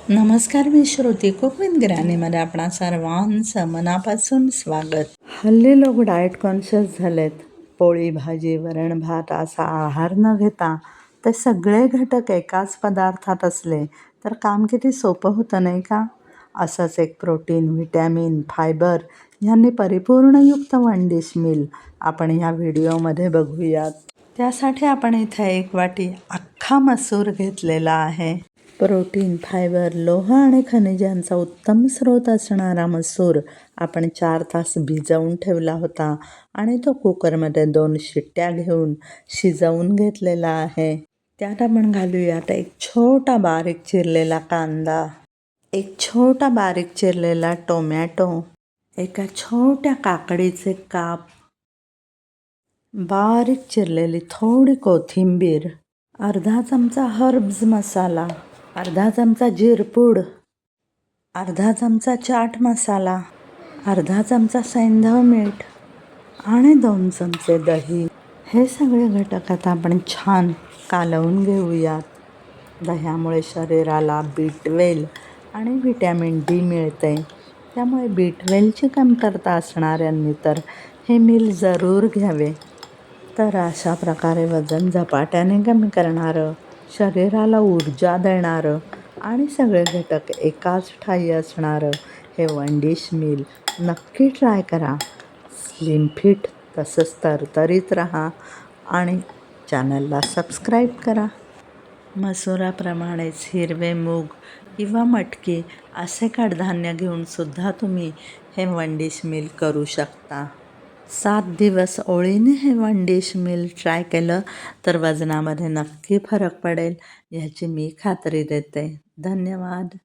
नमस्कार, मी श्रुती कुकविथ ग्रॅनीमध्ये आपणा सर्वांचं मनापासून स्वागत. हल्ली लोक डाएट कॉन्शियस झालेत. पोळी भाजी वरण भात असा आहार न घेता ते सगळे घटक एकाच पदार्थात असले तर काम किती सोपं होतं नाही का? असंच एक प्रोटीन, व्हिटॅमिन, फायबर यांनी परिपूर्णयुक्त वन डिश मील आपण ह्या व्हिडिओमध्ये बघूयात. त्यासाठी आपण इथे 1 वाटी अख्खा मसूर घेतलेला आहे. प्रोटीन, फायबर, लोह आणि खनिजांचा उत्तम स्रोत असणारा मसूर आपण 4 तास भिजवून ठेवला होता आणि तो कुकरमध्ये 2 शिट्ट्या घेऊन शिजवून घेतलेला आहे. त्यात आपण घालूयात एक छोटा बारीक चिरलेला कांदा, एक छोटा बारीक चिरलेला टोमॅटो, एका छोट्या काकडीचे काप, बारीक चिरलेली थोडी कोथिंबीर, अर्धा चमचा हर्ब्स मसाला, अर्धा चमचा जिरपूड, अर्धा चमचा चाट मसाला, अर्धा चमचा सैंधव मीठ आणि 2 चमचे दही. हे सगळे घटक आता आपण छान कालवून घेऊयात. दह्यामुळे शरीराला B12 आणि व्हिटॅमिन D मिळते. त्यामुळे B12ची कमतरता असणाऱ्यांनी तर हे मील जरूर घ्यावे. तर अशा प्रकारे वजन झपाट्याने कमी करणारं, शरीराला ऊर्जा देणारं आणि सगळे घटक एकाच ठायी असणारं हे वन डिश मील नक्की ट्राय करा. स्लिम फिट तसंच तरतरीत राहा आणि चॅनलला सबस्क्राईब करा. मसुराप्रमाणेच हिरवे मूग किंवा मटकी असे कडधान्य घेऊनसुद्धा तुम्ही हे वन डिश मील करू शकता. 7 दिवस ओळीने हे वन डिश मील ट्राय केलं तर वजनामध्ये नक्की फरक पडेल, ह्याची मी खात्री देते. धन्यवाद.